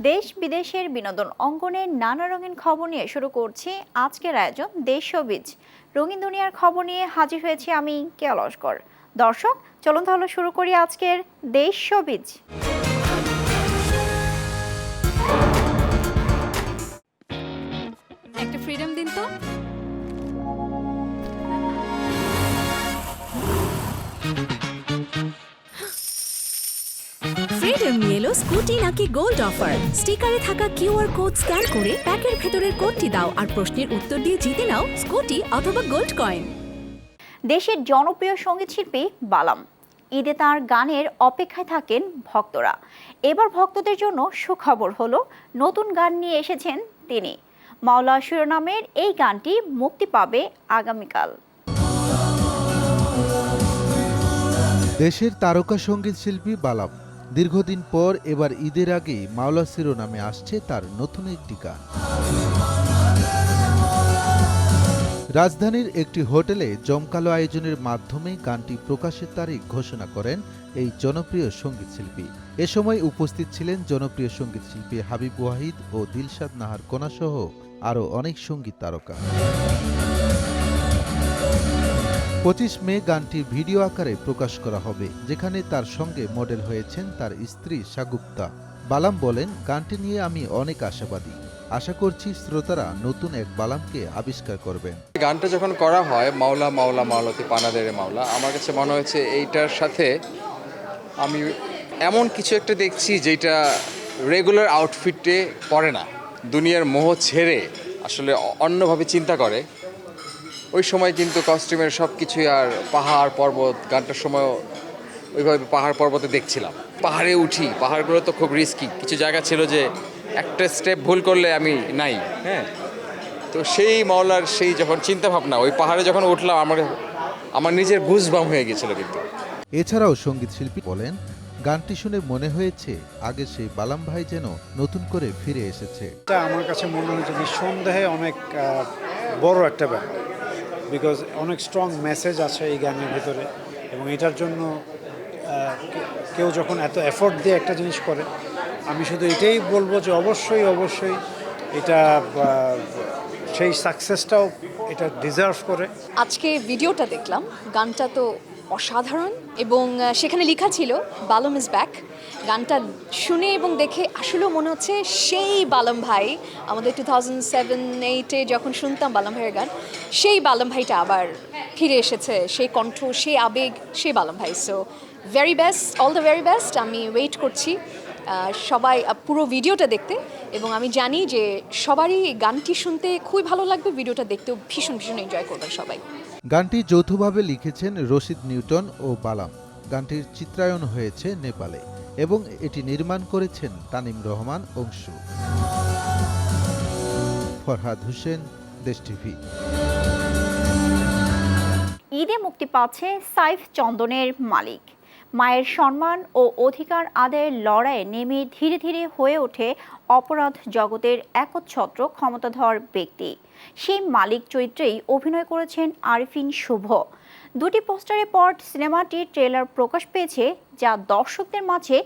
দেশ বিদেশের বিনোদন অঙ্গনে নানা রঙিন খবর নিয়ে শুরু করছি আজকের আয়োজন দেশ শোবিজ। রঙিন দুনিয়ার খবর নিয়ে হাজির হয়েছি আমি কেয়া লস্কর। দর্শক, চলুন তাহলে শুরু করি আজকের দেশ শোবিজ। একটা ফ্রিডম দিন তো। ফ্রিডম নিয়ে এলো স্কুটি নাকি গোল্ড অফার। স্টিকারে থাকা কিউআর কোড স্ক্যান করে প্যাকের ভেতরের কোডটি দাও আর প্রশ্নের উত্তর দিয়ে জিতে নাও স্কুটি অথবা গোল্ড কয়েন। দেশের জনপ্রিয় সঙ্গীতশিল্পী বালাম। ঈদে তার গানের অপেক্ষায় থাকেন ভক্তরা। এবার ভক্তদের জন্য সুখবর হলো, নতুন গান নিয়ে এসেছেন তিনি। মাওলা শিরোনামের এই গানটি মুক্তি পাবে আগামীকাল। দেশের তারকা সঙ্গীত শিল্পী বালাম দীর্ঘদিন পর এবার ঈদের আগেই মাওলা শিরোনামে আসছে তার নতুন একটি গান। রাজধানীর একটি হোটেলে জমকালো আয়োজনের মাধ্যমে গানটি প্রকাশের তারিখ ঘোষণা করেন এই জনপ্রিয় সঙ্গীত শিল্পী। এ সময় উপস্থিত ছিলেন জনপ্রিয় সঙ্গীত শিল্পী হাবিব ওয়াহিদ ও দিলশাদ নাহার কোনা সহ আরও অনেক সঙ্গীত তারকা। 25 মে গানটি ভিডিও আকারে প্রকাশ করা হবে, যেখানে তার সঙ্গে মডেল হয়েছেন তার স্ত্রী শাগুপ্তা। বালাম বলেন, গানটি নিয়ে আমি অনেক আশাবাদী। আশা করছি শ্রোতারা নতুন এক বালামকে আবিষ্কার করবেন। গানটা যখন করা হয় মাওলা মাওলা মাওলাতে পানাদের মাওলা, আমার কাছে মনে হয়েছে এইটার সাথে আমি এমন কিছু একটা দেখছি যেটা রেগুলার আউটফিটে পরে না, দুনিয়ার মোহ ছেড়ে আসলে অন্যভাবে চিন্তা করে। ওই সময় কিন্তু কস্টিউমের সব কিছুই আর পাহাড় পর্বত, গানটার সময় ওইভাবে পাহাড় পর্বতে দেখছিলাম। পাহাড়ে উঠি, পাহাড়গুলো তো খুব রিস্কি, কিছু জায়গা ছিল যে একটা স্টেপ ভুল করলে আমি নাই। হ্যাঁ, তো সেই মাওলার সেই যখন চিন্তা ভাবনা, ওই পাহাড়ে যখন উঠলাম আমার নিজের গুজবাম হয়ে গেছিল। কিন্তু এছাড়াও সঙ্গীত শিল্পী বলেন, গানটি শুনে মনে হয়েছে আগে সেই বালাম ভাই যেন নতুন করে ফিরে এসেছে। এটা আমার কাছে মনে হয়েছে নিঃসন্দেহে অনেক বড় একটা ব্যাপার, বিকজ অনেক স্ট্রং মেসেজ আছে এই গানের ভিতরে। এবং এটার জন্য কেউ যখন এত এফোর্ট দিয়ে একটা জিনিস করে, আমি শুধু এটাই বলবো যে অবশ্যই অবশ্যই এটা সেই সাকসেসটাও এটা ডিজার্ভ করে। আজকে ভিডিওটা দেখলাম, গানটা তো অসাধারণ এবং সেখানে লেখা ছিল বালাম ইজ ব্যাক। গানটা শুনে এবং দেখে আসলেও মনে হচ্ছে সেই বালাম ভাই, আমাদের 2007-08 যখন শুনতাম বালাম ভাইয়ের গান, সেই বালাম ভাইটা আবার ফিরে এসেছে। সেই কণ্ঠ, সেই আবেগ, সেই বালাম ভাই। So very best, all the very best. আমি ওয়েট করছি সবাই পুরো ভিডিওটা দেখতে, এবং আমি জানি যে সবারই গানটি শুনতে খুবই ভালো লাগবে, ভিডিওটা দেখতেও ভীষণ ভীষণ এনজয় করবেন সবাই। গানটি যৌথভাবে লিখেছেন রশিদ নিউটন ও বালাম। গানটির চিত্রায়ন হয়েছে নেপালে এবং এটি নির্মাণ করেছেন তানিম রহমান অংশু। ফরহাদ হোসেন, দেশ টিভি। ঈদে মুক্তি পাচ্ছে সাইফ চন্দনের মালিক। মায়ের সম্মান ও অধিকার আদায়ের লড়াইয়ে নেমে ধীরে ধীরে হয়ে ওঠে অপরাধ জগতের একচ্ছত্র ক্ষমতাধর ব্যক্তি। সেই মালিক চরিত্রেই অভিনয় করেছেন আরিফিন শুভ। দুটি পোস্টারে পর সিনেমাটির ট্রেলার প্রকাশ পেয়েছে, যা দর্শকদের মাঝে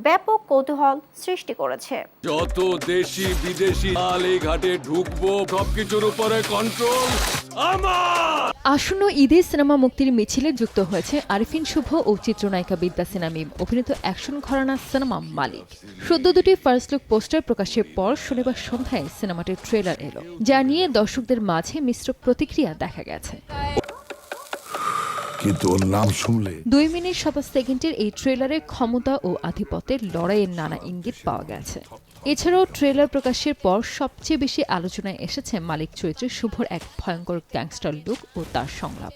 ব্যাপক কৌতূহল সৃষ্টি করেছে। যত দেশি বিদেশি ঘাটে ঢুকবো, সবকিছুর উপরে কন্ট্রোল আমার। আসন্ন ঈদে সিনেমা মুক্তির মিছিলে যুক্ত হয়েছে আরিফিন শুভ ও চিত্রনায়িকা বিদ্যা সিনহা মিম অভিনীত অ্যাকশন ঘরানা সিনেমা মালিক। সদ্য দুটি ফার্স্ট লুক পোস্টার প্রকাশের পর শনিবার সন্ধ্যায় সিনেমাটির ট্রেলার এলো, যা নিয়ে দর্শকদের মাঝে মিশ্র প্রতিক্রিয়া দেখা গেছে। কিন্তু ওর নাম শুনলে 2 মিনিট 27 সেকেন্ডের এই ট্রেলারে ক্ষমতা ও আধিপত্যের লড়াইয়ের নানা ইঙ্গিত পাওয়া গেছে। এছাড়াও ট্রেলার প্রকাশের পর সবচেয়ে বেশি আলোচনায় এসেছে মালিক চরিত্রে শুভর এক ভয়ঙ্কর গ্যাংস্টার লুক ও তার সংলাপ।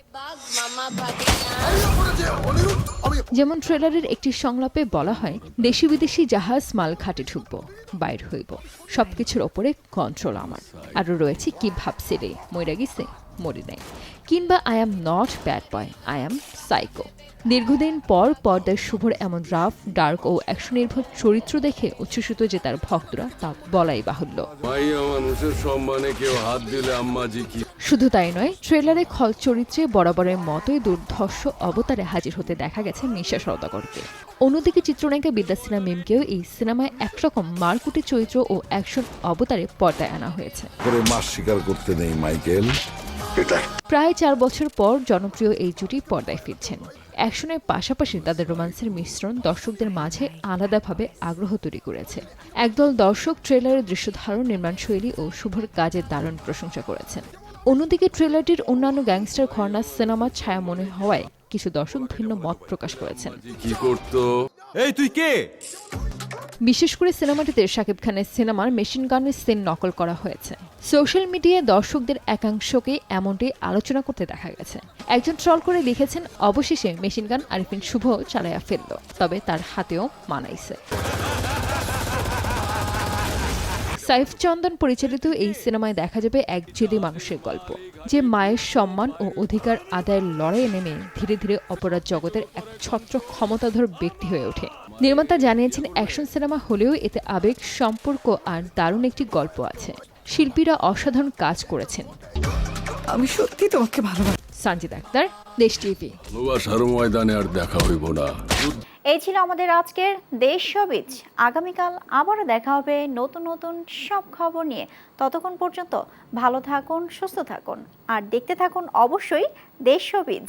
যেমন ট্রেলারের একটি সংলাপে বলা হয়, দেশি বিদেশি জাহাজ মাল ঘাটে ঢুকবো, বাইর হইব, সবকিছুর ওপরে কন্ট্রোল আমার। আরও রয়েছে কি ভাবছি রে, মইরা গেছে মরি নাই, কিংবা I am not bad boy, I am psycho. দীর্ঘদিন পর পর্দায় শুভর এমন রাফ, ডার্ক ও অ্যাকশন নির্ভর চরিত্র দেখে উচ্ছ্বসিত যে তার ভক্তরা, তা বলাই বাহুল্য। মাইয়া মানুষের সম্মানে কেউ হাত দিলে আম্মাজি কি। শুধু তাই নয়, ট্রেলারে খল চরিত্রে বরাবরের মতোই দুর্ধর্ষ অবতারে হাজির হতে দেখা গেছে মিশা সওদাগরকে। অন্যদিকে চিত্রনায়িকা বিদ্যা সিনহা মিমকেও এই সিনেমায় একরকম মারকুটে চরিত্র ও অ্যাকশন অবতারে পর্দায় আনা হয়েছে। করে মাস স্বীকার করতে নেই মাইকেল। প্রায় 4 বছর পর জনপ্রিয় এই জুটি পর্দায় ফিরছেন। অ্যাকশনের পাশাপাশি তাদের রোমান্সের মিশ্রণ দর্শকদের মাঝে আলাদাভাবে আগ্রহ তৈরি করেছে। একদল দর্শক ট্রেলারের দৃশ্যধারণ, নির্মাণশৈলী ও শুভর কাজের দারুণ প্রশংসা করেছেন। অন্যদিকে ট্রেলারটির অন্যান্য গ্যাংস্টার ঘরানার সিনেমার ছায়া মনে হওয়ায় কিছু দর্শক ভিন্ন মত প্রকাশ করেছেন। কি করতো? এই তুই কে? বিশেষ করে সিনেমাটিতে শাকিব খানের সিনেমার মেশিন গানের সিন নকল করা হয়েছে। সোশ্যাল মিডিয়ায় দর্শকদের একাংশকে এমনটি আলোচনা করতে দেখা গেছে। একজন ট্রল করে লিখেছেন, অবশেষে মেশিন গান আরিফিন শুভ চালাইয়া ফেলল, তবে তার হাতেও মানাইছে। সাইফ চন্দন পরিচালিত এই সিনেমায় দেখা যাবে এক জেদি মানুষের গল্প, যে মায়ের সম্মান ও অধিকার আদায়ের লড়াইয়ে নেমে ধীরে ধীরে অপরাধ জগতের এক ছত্র ক্ষমতাধর ব্যক্তি হয়ে ওঠে। নির্মাতা জানিয়েছেন, অ্যাকশন সিনেমা হলেও এতে আবেগ, সম্পর্ক আর দারুণ একটি গল্প আছে। শিল্পীরা অসাধারণ কাজ করেছেন। আমি সত্যি তোমাকে ভালোবাসি। সঞ্জিত আক্তার, দেশ টিভি। ভালোবাসার ময়দানে আর দেখা হইব না। এই ছিল আমাদের আজকের দেশ শোবিজ। আগামীকাল আবারও দেখা হবে নতুন নতুন সব খবর নিয়ে। ততক্ষণ পর্যন্ত ভালো থাকুন, সুস্থ থাকুন আর দেখতে থাকুন অবশ্যই দেশ শোবিজ।